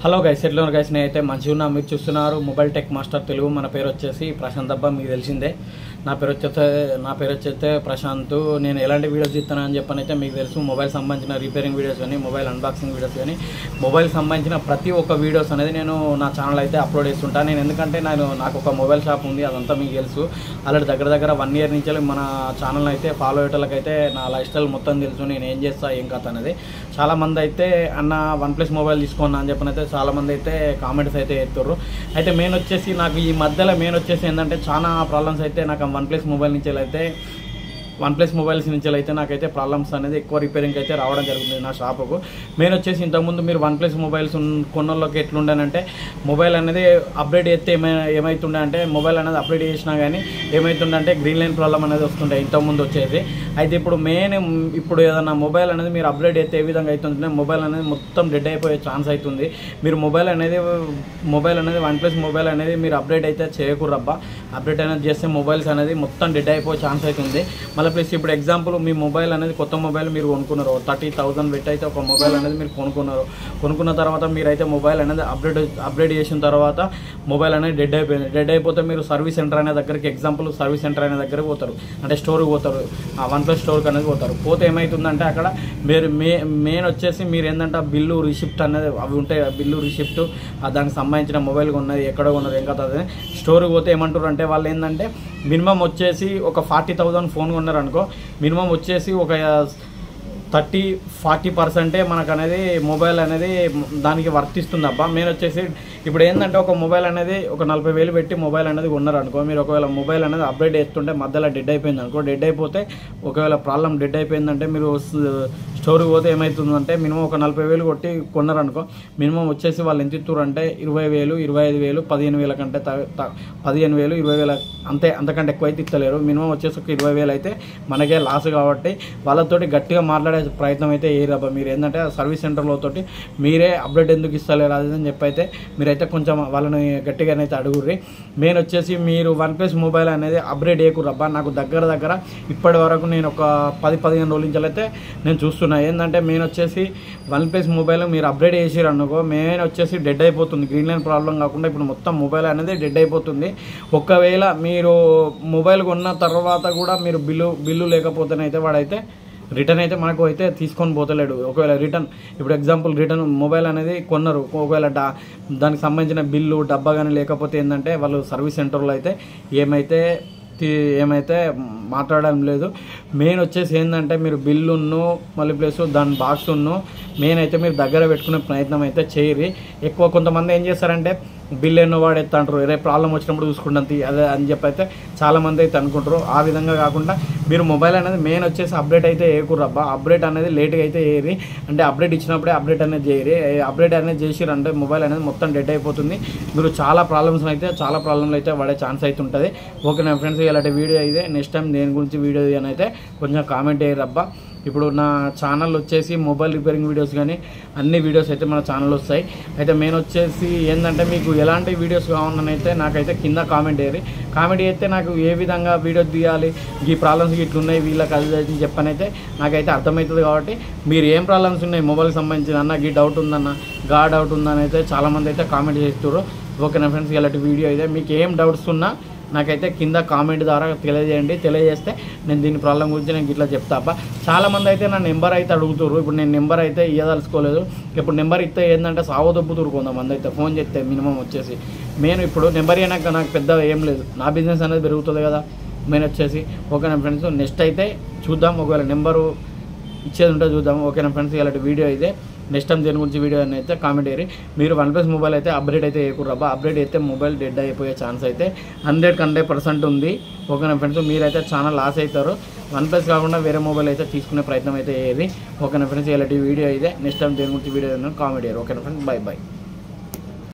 Hello guys, ఎట్లా ఉన్నారు guys? నేనైతే మంచిగా ఉన్నా. మీరు చూస్తున్నారు మొబైల్ టెక్ మాస్టర్ తెలుగు. మన పేరు వచ్చేసి ప్రశాంత్ అబ్బా, మీకు తెలిసిందే. నా పేరు వచ్చేస్తే ప్రశాంత్. నేను ఎలాంటి వీడియోస్ తీస్తానని చెప్పనైతే మీకు తెలుసు. మొబైల్ సంబంధించిన రిపేరింగ్ వీడియోస్ కానీ, మొబైల్ అన్బాక్సింగ్ వీడియోస్ కానీ, మొబైల్ సంబంధించిన ప్రతి ఒక్క వీడియోస్ అనేది నేను నా ఛానల్ అయితే అప్లోడ్ చేస్తుంటాను. ఎందుకంటే నాకు ఒక మొబైల్ షాప్ ఉంది, అదంతా మీకు తెలుసు. అలాంటి దగ్గర 1 year నుంచి మన ఛానల్ అయితే ఫాలో అయ్యేటోళ్ళకైతే నా లైఫ్ స్టైల్ మొత్తం తెలుసు. నేను ఏం చేస్తా, ఏం కథ అనేది. చాలామంది అయితే అన్న OnePlus మొబైల్ తీసుకున్నా అని చెప్పనైతే చాలామంది అయితే కామెంట్స్ అయితే ఎత్తుర్రు. అయితే నాకు ఈ మధ్యలో ఏంటంటే చాలా ప్రాబ్లమ్స్ అయితే నాకు OnePlus మొబైల్ నుంచి అయితే నాకైతే ప్రాబ్లమ్స్ అనేది ఎక్కువ రిపేరింగ్ అయితే రావడం జరుగుతుంది నా షాపుకు. ఇంతకుముందు మీరు OnePlus మొబైల్స్ కొన్నోళ్ళకి ఎట్లుండేనంటే, మొబైల్ అనేది అప్డేట్ చేస్తే ఏమవుతుండే అంటే, మొబైల్ అనేది అప్డేట్ చేసినా కానీ ఏమవుతుందంటే గ్రీన్ లైన్ ప్రాబ్లం అనేది వస్తుండే ఇంతకుముందు వచ్చేది. అయితే ఇప్పుడు ఏదైనా మొబైల్ అనేది మీరు అప్డేట్ చేస్తే ఏ విధంగా అవుతుంటే, మొబైల్ అనేది మొత్తం డెడ్ అయిపోయే ఛాన్స్ అవుతుంది. మీరు మొబైల్ అనేది OnePlus మొబైల్ అనేది మీరు అప్డేట్ అయితే చేయకూడబ్బా. అప్డేట్ అనేది చేస్తే మొబైల్స్ అనేది మొత్తం డెడ్ అయిపోయే ఛాన్స్ అవుతుంది. మళ్ళీ ప్లస్ ఇప్పుడు ఎగ్జాంపుల్, మీ మొబైల్ అనేది కొత్త మొబైల్ మీరు కొనుక్కున్నారు, 30,000 పెట్టి అయితే ఒక మొబైల్ అనేది మీరు కొనుక్కున్న తర్వాత మీరైతే మొబైల్ అనేది అప్డేట్ చేసిన తర్వాత మొబైల్ అనేది డెడ్ అయిపోతే మీరు సర్వీస్ సెంటర్ అనే దగ్గరికి, ఎగ్జాంపుల్ సర్వీస్ సెంటర్ అనే దగ్గరికి పోతారు, అంటే స్టోర్కి పోతారు, OnePlus స్టోర్కి అనేది పోతారు. పోతే ఏమవుతుందంటే అక్కడ మెయిన్ వచ్చేసి మీరు ఏంటంటే బిల్లు రిసిప్ట్ అనేది అవి ఉంటాయి. బిల్లు రిసిప్ట్ దానికి సంబంధించిన మొబైల్ కొన్నది, ఎక్కడ కొన్నారు, ఏం కదా. స్టోర్కి పోతే ఏమంటారు అంటే వాళ్ళు ఏంటంటే మినిమం వచ్చేసి ఒక 40,000 ఫోన్ కొన్నారనుకో, మినిమం వచ్చేసి ఒక 30-40% మనకు అనేది మొబైల్ అనేది దానికి వర్తిస్తుంది అబ్బా. ఇప్పుడు ఏంటంటే ఒక మొబైల్ అనేది ఒక 40,000 పెట్టి మొబైల్ అనేది కొన్నారనుకో, మీరు ఒకవేళ మొబైల్ అనేది అప్డేట్ చేస్తుంటే మధ్యలో డెడ్ అయిపోయింది అనుకో, డెడ్ అయిపోతే ఒకవేళ ప్రాబ్లం డెడ్ అయిపోయిందంటే మీరు స్టోర్కి పోతే ఏమవుతుందంటే మినిమం ఒక 40,000 కొట్టి కొన్నారనుకో, మినిమం వచ్చేసి వాళ్ళు ఎంత ఇస్తారు అంటే 20,000, 25,000, 15,000 కంటే 15,000, 20,000 అంతకంటే ఎక్కువ అయితే ఇస్తలేరు. మినిమం వచ్చేసి ఒక 20,000 అయితే మనకే లాస్. కాబట్టి వాళ్ళతోటి గట్టిగా మాట్లాడే ప్రయత్నం అయితే ఏరబ్బా. మీరు ఏంటంటే సర్వీస్ సెంటర్లో తోటి మీరే అప్డేట్ ఎందుకు ఇస్తలేరు అది అని చెప్పైతే మీరైతే కొంచెం వాళ్ళని గట్టిగానైతే అడుగుర్రి. మెయిన్ వచ్చేసి మీరు OnePlus మొబైల్ అనేది అప్డేట్ చేయకూడబ్బా. నాకు దగ్గర ఇప్పటి వరకు నేను ఒక 10-15 రోజుల నుంచి అయితే నేను చూస్తున్నా. ఏంటంటే మెయిన్ వచ్చేసి OnePlus మొబైల్ మీరు అప్డేట్ చేసిరు అనుకో, మెయిన్ వచ్చేసి డెడ్ అయిపోతుంది. గ్రీన్ లైన్ ప్రాబ్లం కాకుండా ఇప్పుడు మొత్తం మొబైల్ అనేది డెడ్ అయిపోతుంది. ఒకవేళ మీరు మొబైల్ కొన్న తర్వాత కూడా మీరు బిల్లు లేకపోతేనైతే వాడైతే రిటర్న్ అయితే మనకు అయితే తీసుకొని పోతలేడు. ఒకవేళ ఇప్పుడు ఎగ్జాంపుల్ రిటర్న్ మొబైల్ అనేది కొన్నారు, ఒకవేళ దానికి సంబంధించిన బిల్లు డబ్బా కానీ లేకపోతే ఏంటంటే వాళ్ళు సర్వీస్ సెంటర్లో అయితే ఏమైతే మాట్లాడడం లేదు. మెయిన్ వచ్చేసి ఏంటంటే మీరు బిల్లును మళ్ళీ ప్లస్ దాని బాక్స్ను మెయిన్ అయితే మీరు దగ్గర పెట్టుకునే ప్రయత్నం అయితే చేయరు. ఎక్కువ కొంతమంది ఏం చేస్తారంటే బిల్ ఎన్నో వాడేస్తా అంటారు, రేపు ప్రాబ్లం వచ్చినప్పుడు చూసుకుంటాను అదే అని చెప్పి అయితే చాలామంది అయితే అనుకుంటారు. ఆ విధంగా కాకుండా మీరు మొబైల్ అనేది మెయిన్ వచ్చేసి అప్డేట్ అయితే వేయకూడబ్బా. అప్డేట్ అనేది లేట్గా అయితే వేయరు, అంటే అప్డేట్ ఇచ్చినప్పుడే అప్డేట్ అనేది చేయరు. అప్డేట్ అనేది చేసిరంటే మొబైల్ అనేది మొత్తం డెడ్ అయిపోతుంది. మీరు చాలా ప్రాబ్లమ్స్ అయితే పడే ఛాన్స్ అయితే ఉంటుంది. ఓకే నా ఫ్రెండ్స్, ఇలాంటి వీడియో అయితే నెక్స్ట్ టైం దేని గురించి వీడియో అని అయితే కొంచెం కామెంట్ చేయరబ్బా. ఇప్పుడు నా ఛానల్ వచ్చేసి మొబైల్ రిపేరింగ్ వీడియోస్ కానీ అన్ని వీడియోస్ అయితే మన ఛానల్ వస్తాయి. అయితే మెయిన్ వచ్చేసి ఏంటంటే మీకు ఎలాంటి వీడియోస్ కావాలని అయితే నాకైతే కింద కామెంట్ చేస్తే నాకు ఏ విధంగా వీడియోస్ తీయాలి, ఈ ప్రాబ్లమ్స్ ఇట్లున్నాయి వీళ్ళకి అది చెప్పనైతే నాకైతే అర్థమవుతుంది. కాబట్టి మీరు ఏం ప్రాబ్లమ్స్ ఉన్నాయి మొబైల్కి సంబంధించిన అన్న, ఈ డౌట్ ఉందన్న, డౌట్ ఉందని అయితే చాలామంది అయితే కామెంట్ చేస్తున్నారు. ఓకేనా ఫ్రెండ్స్, ఇలాంటి వీడియో అయితే మీకు ఏం డౌట్స్ ఉన్నా నాకైతే కింద కామెంట్ ద్వారా తెలియజేస్తే నేను దీని ప్రాబ్లం గురించి నేను ఇట్లా చెప్తాపా. చాలామంది అయితే నా నెంబర్ అయితే అడుగుతారు. ఇప్పుడు నేను నెంబర్ అయితే ఇవ్వదలుచుకోలేదు. ఇప్పుడు నెంబర్ ఇస్తే ఏంటంటే సావదొబ్బుతురు కొంతమంది అయితే ఫోన్ చేస్తే. మినిమం వచ్చేసి ఇప్పుడు నెంబర్ అయినాక నాకు పెద్ద ఏం లేదు, నా బిజినెస్ అనేది పెరుగుతుంది కదా. మెయిన్ వచ్చేసి ఓకేనా ఫ్రెండ్స్, నెక్స్ట్ అయితే చూద్దాం. ఒకవేళ నెంబరు ఇచ్చేది ఉంటే చూద్దాం. ఓకేనా ఫ్రెండ్స్, ఇలాంటి వీడియో అయితే నెక్స్ట్ టైం దేని గురించి వీడియో అయితే కామెంట్ చేయరు. మీరు OnePlus మొబైల్ అయితే అప్డేట్ అయితే చేయకూడబ్బా. అప్డేట్ అయితే మొబైల్ డెడ్ అయిపోయే ఛాన్స్ అయితే 100% ఉంది. ఓకేనా ఫ్రెండ్స్, మీరైతే చాలా లాస్ అవుతారు. OnePlus కాకుండా వేరే మొబైల్ అయితే తీసుకునే ప్రయత్నం అయితే చేయరు. ఓకేనా ఫ్రెండ్స్, ఇలాంటి వీడియో అయితే నెక్స్ట్ టైం దేని గురించి వీడియో కామెంట్ చేయరు. ఓకేనా ఫ్రెండ్స్, బై.